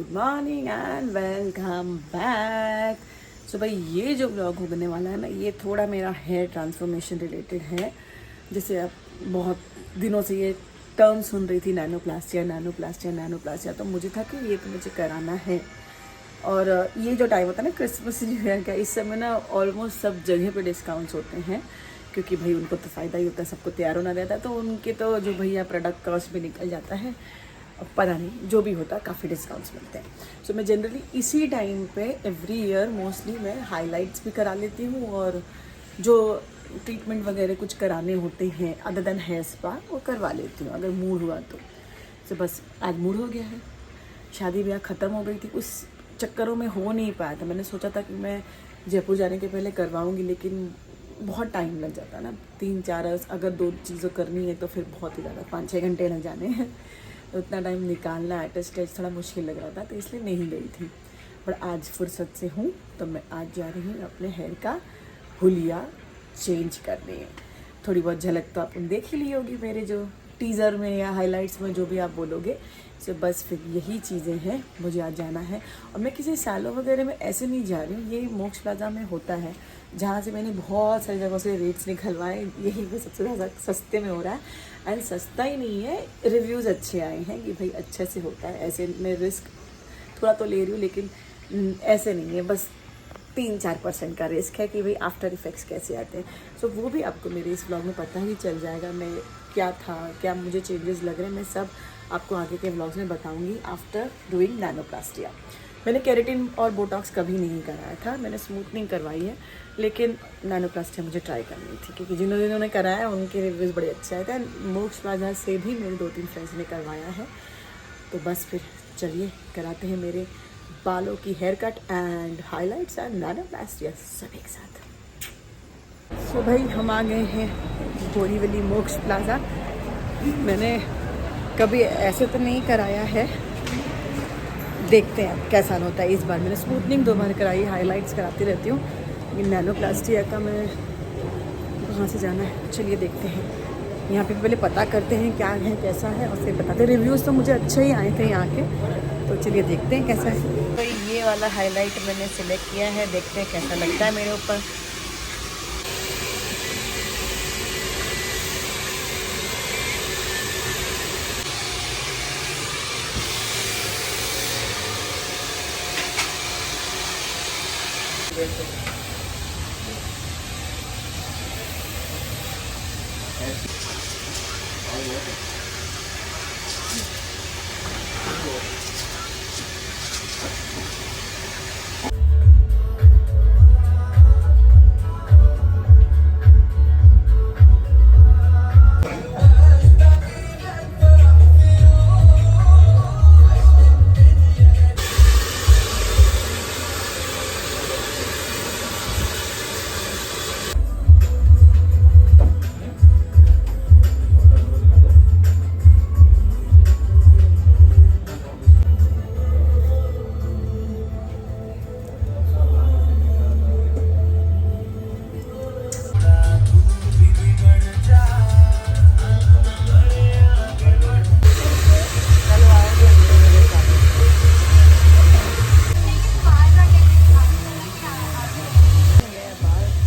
Good morning and welcome back. So भाई ये जो ब्लॉग होने वाला है ना, ये थोड़ा मेरा हेयर ट्रांसफॉर्मेशन रिलेटेड है। जैसे आप बहुत दिनों से ये टर्म सुन रही थी, नैनोप्लास्टिया नैनोप्लास्टिया नैनोप्लास्टिया, तो मुझे था कि ये तो मुझे कराना है। और ये जो टाइम होता है ना क्रिसमस न्यू ईयर का, इस समय ना ऑलमोस्ट सब जगह पे डिस्काउंट्स होते हैं, क्योंकि भाई उनको तो फ़ायदा ही होता है, सबको तैयार होना रहता है, तो उनके तो जो भैया प्रोडक्ट कॉस्ट भी निकल जाता है। अब पता नहीं जो भी होता है, काफ़ी डिस्काउंट्स मिलते हैं। सो मैं जनरली इसी टाइम पे एवरी ईयर मोस्टली मैं हाइलाइट्स भी करा लेती हूँ, और जो ट्रीटमेंट वगैरह कुछ कराने होते हैं अदर देन हेयर स्पा वो करवा लेती हूँ अगर मूड हुआ तो। सो बस आज मूड हो गया है। शादी ब्याह ख़त्म हो गई थी, उस चक्करों में हो नहीं पाया था। मैंने सोचा था कि मैं जयपुर जाने के पहले करवाऊँगी, लेकिन बहुत टाइम लग जाता है ना, 3-4 अगर 2 चीज़ें करनी है तो फिर बहुत ही ज़्यादा 5-6 घंटे लग जाने हैं। तो उतना टाइम निकालना एट स्टेज थोड़ा मुश्किल लग रहा था, तो इसलिए नहीं गई थी। पर आज फुर्सत से हूँ तो मैं आज जा रही हूँ अपने हेयर का हुलिया चेंज करने। थोड़ी बहुत झलक तो आपने देख ही ली होगी मेरे जो टीज़र में या हाइलाइट्स में, जो भी आप बोलोगे। सो बस फिर यही चीज़ें हैं, मुझे आज जाना है। और मैं किसी सैलून वगैरह में ऐसे नहीं जा रही हूँ, ये मोक्ष प्लाजा में होता है, जहाँ से मैंने बहुत सारी जगहों से रेट्स निकलवाए। यही पे सबसे ज़्यादा सस्ते में हो रहा है। एंड सस्ता ही नहीं है, रिव्यूज़ अच्छे आए हैं कि भाई अच्छे से होता है। ऐसे मैं रिस्क थोड़ा तो ले रही हूँ, लेकिन ऐसे नहीं है बस 3-4% का रिस्क है कि भाई आफ्टर इफ़ेक्ट्स कैसे आते हैं। सो वो भी आपको मेरे इस व्लॉग में पता ही चल जाएगा, मैं क्या था, क्या मुझे चेंजेस लग रहे हैं, मैं सब आपको आगे के व्लॉग्स में बताऊंगी आफ्टर डूइंग नैनोप्लास्टिया। मैंने केराटिन और बोटॉक्स कभी नहीं कराया था, मैंने स्मूथनिंग करवाई है, लेकिन नैनोप्लास्टिया मुझे ट्राई करनी थी, क्योंकि जिन्होंने कराया उनके रिव्यूज़ बड़े अच्छे आए थे। मोक्ष प्लाजा से भी मेरे 2-3 फ्रेंड्स ने करवाया है। तो बस फिर चलिए कराते हैं मेरे बालों की haircut and highlights and nanoplastia सब एक साथ। सो भाई हम आ गए हैं बोरीवली मोक्ष प्लाजा। मैंने कभी ऐसे तो नहीं कराया है, देखते हैं कैसा होता है। इस बार मैंने स्मूथनिंग 2 बार कराई, हाइलाइट्स कराती रहती हूँ, लेकिन नैनोप्लास्टिया का मैं कहाँ से जाना है, चलिए देखते हैं। यहाँ पे पहले पता करते हैं क्या है कैसा है, और फिर बताते हैं। रिव्यूज़ तो मुझे अच्छे ही आए थे यहाँ के, तो चलिए देखते हैं कैसा है। तो ये वाला हाईलाइट मैंने सिलेक्ट किया है, देखते हैं कैसा लगता है मेरे ऊपर।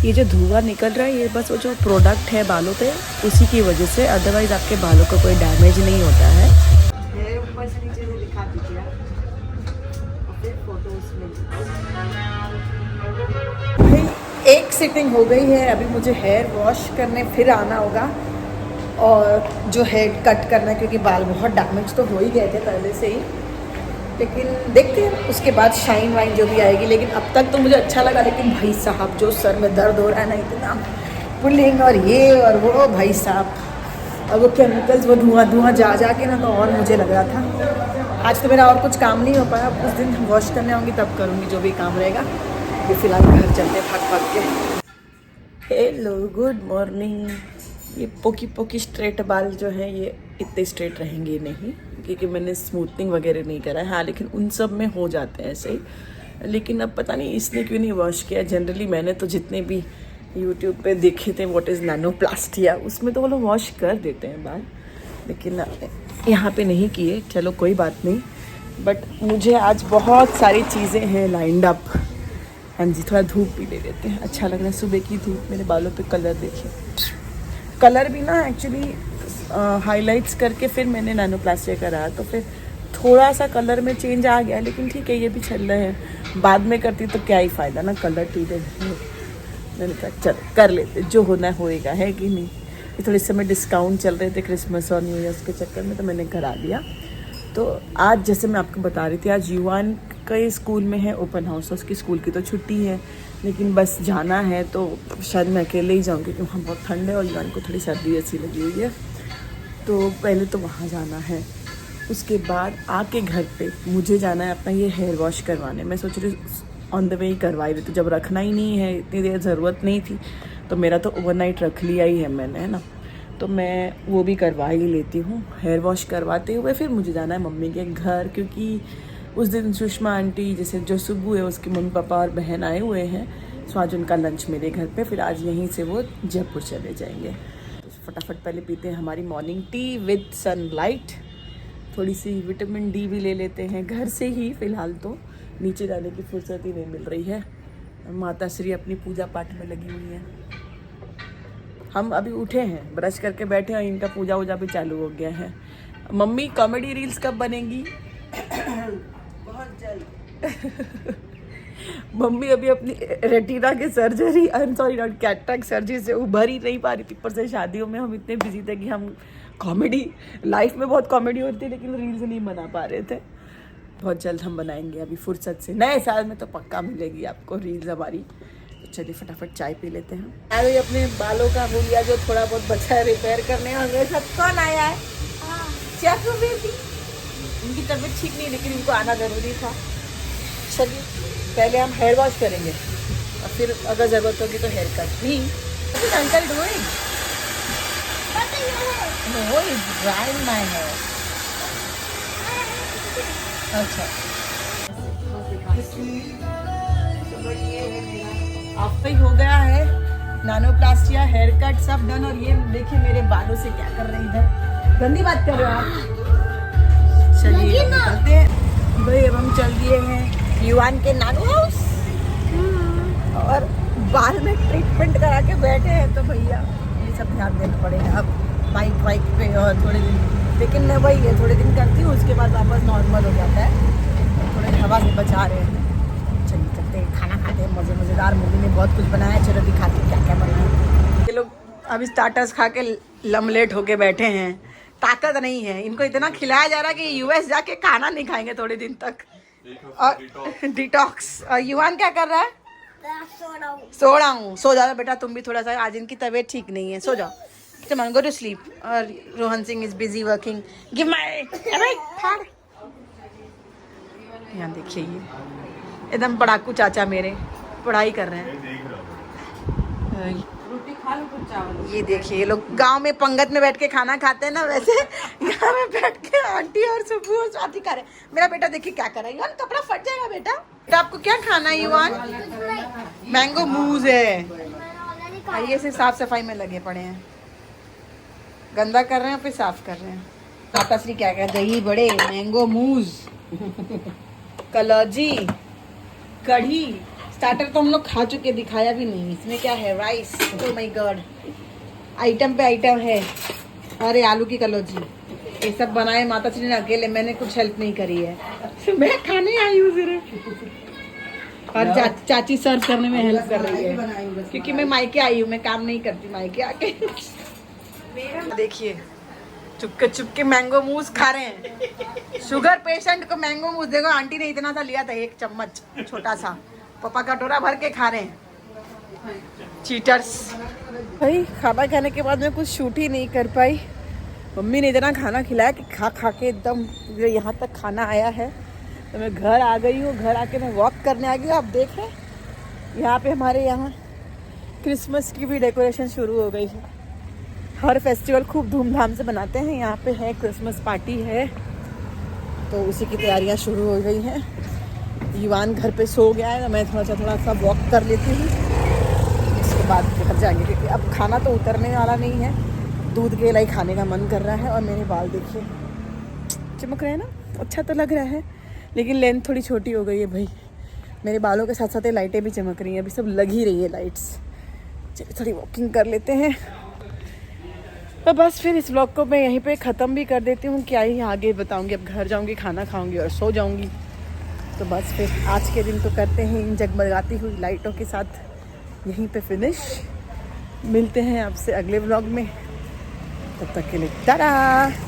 ये जो धुआं निकल रहा है, ये बस वो जो प्रोडक्ट है बालों पे, उसी की वजह से, अदरवाइज आपके बालों को कोई डैमेज नहीं होता है। ऊपर से नीचे से दिखा दीजिए भाई। एक सिटिंग हो गई है, अभी मुझे हेयर वॉश करने फिर आना होगा, और जो हेयर कट करना है, क्योंकि बाल बहुत डैमेज तो हो ही गए थे पहले से ही, लेकिन देखते हैं उसके बाद शाइन वाइन जो भी आएगी। लेकिन अब तक तो मुझे अच्छा लगा, लेकिन भाई साहब जो सर में दर्द हो रहा है ना, इतना पुलिंग और ये और वो, भाई साहब अब वो केमिकल्स, वो धुआं जा के ना, तो और मुझे लग रहा था। आज तो मेरा और कुछ काम नहीं हो पाया, उस दिन वॉश करने आऊँगी तब करूँगी जो भी काम रहेगा। ये फिलहाल घर चलते भाग के। Hello good morning. ये पोकी स्ट्रेट बाल जो हैं, ये इतने स्ट्रेट रहेंगे नहीं, क्योंकि मैंने स्मूथनिंग वगैरह नहीं करा है। हाँ, लेकिन उन सब में हो जाते हैं ऐसे ही। लेकिन अब पता नहीं इसने क्यों नहीं वॉश किया। जनरली मैंने तो जितने भी यूट्यूब पे देखे थे व्हाट इज़ नैनोप्लास्टिया, उसमें तो वो लोग वॉश कर देते हैं बाल, लेकिन यहाँ पे नहीं किए। चलो कोई बात नहीं, बट मुझे आज बहुत सारी चीज़ें हैं लाइंड अप। हाँ जी, थोड़ा धूप भी ले लेते हैं, अच्छा लग रहा है सुबह की धूप। मेरे बालों पे कलर देखिए, कलर भी ना एक्चुअली हाइलाइट्स करके फिर मैंने नैनोप्लास्टिया कराया, तो फिर थोड़ा सा कलर में चेंज आ गया, लेकिन ठीक है ये भी चल रहे हैं। बाद में करती तो क्या ही फ़ायदा ना, कलर ट्रीटेड है। मैंने कहा चल कर लेते, जो होना होएगा, है कि नहीं। ये थोड़े समय डिस्काउंट चल रहे थे क्रिसमस और न्यू ईयर्स के चक्कर में, तो मैंने करा दिया। तो आज जैसे मैं आपको बता रही थी, आज युवान के स्कूल में है ओपन हाउस, उसकी स्कूल की तो छुट्टी है, लेकिन बस जाना है तो शायद मैं अकेले ही जाऊँगी क्योंकि वहाँ बहुत ठंड है और युवान को थोड़ी सर्दी ऐसी लगी हुई है। तो पहले तो वहाँ जाना है, उसके बाद आके घर पे मुझे जाना है अपना ये हेयर वॉश करवाने। मैं सोच रही ऑन द वे ही करवाई रही थी, जब रखना ही नहीं है, इतनी देर ज़रूरत नहीं थी, तो मेरा तो ओवरनाइट रख लिया ही है मैंने, है ना। तो मैं वो भी करवा ही लेती हूँ। हेयर वॉश करवाते हुए फिर मुझे जाना है मम्मी के घर, क्योंकि उस दिन सुषमा आंटी जैसे जो सुबह है उसके मम्मी पापा और बहन आए हुए हैं, सो आज उनका लंच मेरे घर पे, फिर आज यहीं से वो जयपुर चले जाएंगे। तो फटाफट पहले पीते हैं हमारी मॉर्निंग टी विद सनलाइट, थोड़ी सी विटामिन डी भी ले लेते हैं घर से ही। फ़िलहाल तो नीचे जाने की फुर्सत ही नहीं मिल रही है, माता श्री अपनी पूजा पाठ में लगी हुई हैं। हम अभी उठे हैं, ब्रश करके बैठे हैं, इनका पूजा वूजा भी चालू हो गया है। मम्मी कॉमेडी रील्स कब बनेंगी? बहुत जल्द। मम्मी अभी अपनी रेटिना की surgery, sorry not cataract surgery से उभर ही नहीं पा रही थी। ऊपर से शादियों में हम इतने बिजी थे कि हम कॉमेडी, लाइफ में बहुत कॉमेडी होती है लेकिन रील्स नहीं बना पा रहे थे। बहुत जल्द हम बनाएंगे, अभी फुर्सत से, नए साल में तो पक्का मिलेगी आपको रील्स हमारी। तो चलिए फटाफट चाय पी लेते हैं। अरे अपने बालों का भूलिया जो थोड़ा बहुत बचा है रिपेयर करने, और मेरे साथ कौन आया है? चाकू बेबी। इनकी तबीयत ठीक नहीं, लेकिन इनको आना ज़रूरी था। चलिए पहले हम हेयर वॉश करेंगे और फिर अगर ज़रूरत होगी तो हेयर कट भी। Uncle doing no is drying my hair. अच्छा आपका ही हो गया है नैनोप्लास्टिया, हेयर कट सब डन। और ये देखिए मेरे बालों से क्या कर रहे हैं इधर, गंदी बात कर रहे हो आप। चलिए निकलते हैं भाई। अब हम चल दिए हैं युवान के नानू हाउस और बाल में ट्रीटमेंट करा के बैठे हैं, तो भैया ये सब ध्यान देना पड़ेगा अब बाइक वाइक पे। और थोड़े दिन, लेकिन मैं वही है थोड़े दिन करती हूँ, उसके बाद वापस नॉर्मल हो जाता है। थोड़े हवा से बचा रहे हैं। चलिए चलते हैं, खाना खाते हैं मज़ेदार। मम्मी ने बहुत कुछ बनाया, चलो दिखाते क्या क्या बनाया। ये लोग अभी स्टार्टर्स खा के लमलेट होके बैठे हैं, ताकत नहीं है इनको, इतना खिलाया जा रहा है कि यूएस जाके खाना नहीं खाएंगे थोड़े दिन तक। और डिटॉक्स। और युवान क्या कर रहा है? सो रहा हूँ। सो जाओ बेटा तुम भी थोड़ा सा, आज इनकी तबीयत ठीक नहीं है, सो जाओ। Come on, go to sleep. और Rohan Singh is busy working. Give my यहाँ देखिए ये एकदम पढ़ाकू चाचा मेरे पढ़ाई कर रहे हैं। रोटी खा लो कुछ चावल। ये देखिए ये लोग गांव में पंगत में बैठ के खाना खाते हैं ना, वैसे यहाँ में बैठ के आंटी और सुबह और स्वाति खा रहे हैं। मेरा बेटा देखिए क्या कर रहा है। युवान कपड़ा फट जाएगा बेटा। बेटा आपको क्या खाना है युवान? मैंगो मूज है। ये से साफ सफाई में लगे पड़े हैं, गंदा कर रहे हैं फिर साफ कर रहे हैं। माताश्री क्या कह, दही बड़े, मैंगो मूज, कलौजी, कढ़ी। स्टार्टर तो हम लोग खा चुके, दिखाया भी नहीं। इसमें क्या है? Rice. Oh my God, item पे आइटम है। अरे आलू की कलौजी, ये सब बनाए माताश्री ने अकेले, मैंने कुछ हेल्प नहीं करी है। मैं खाने आई हूँ सिर्फ, और चाची सर्व करने में हेल्प कर रही है, क्योंकि मैं मायके आई हूँ, मैं काम नहीं करती मायके आके। देखिए चुपके मैंगो मूस खा रहे हैं। शुगर पेशेंट को मैंगो मूस, देखो आंटी ने इतना सा लिया था, 1 चम्मच छोटा सा, पापा कटोरा भर के खा रहे हैं। चीटर्स। भाई खाना खाने के बाद मैं कुछ शूट ही नहीं कर पाई। मम्मी ने इतना खाना खिलाया कि खा खा के एकदम यहाँ तक खाना आया है। तो मैं घर आ गई हूँ, घर आके मैं वॉक करने आ गई हूँ। आप देखें यहाँ पे हमारे यहाँ क्रिसमस की भी डेकोरेशन शुरू हो गई है। हर फेस्टिवल खूब धूमधाम से बनाते हैं, यहाँ पे है क्रिसमस पार्टी है, तो उसी की तैयारियाँ शुरू हो गई हैं। युवान घर पे सो गया है, तो मैं थोड़ा सा वॉक कर लेती हूँ, उसके बाद घर जाएंगे, क्योंकि अब खाना तो उतरने वाला नहीं है। दूध केला ही खाने का मन कर रहा है। और मेरे बाल देखिए चमक रहे हैं ना, अच्छा तो लग रहा है। लेकिन लेंथ थोड़ी छोटी हो गई है भाई। मेरे बालों के साथ साथ ये लाइटें भी चमक रही हैं, अभी सब लग ही रही है लाइट्स। चलिए थोड़ी वॉकिंग कर लेते हैं। तो बस फिर इस व्लॉग को मैं यहीं पे ख़त्म भी कर देती हूँ। क्या ही आगे बताऊँगी, अब घर जाऊँगी, खाना खाऊँगी और सो जाऊँगी। तो बस फिर आज के दिन तो करते हैं इन जगमगाती हुई लाइटों के साथ यहीं पे फिनिश। मिलते हैं आपसे अगले व्लॉग में, तब तक के लिए टाटा।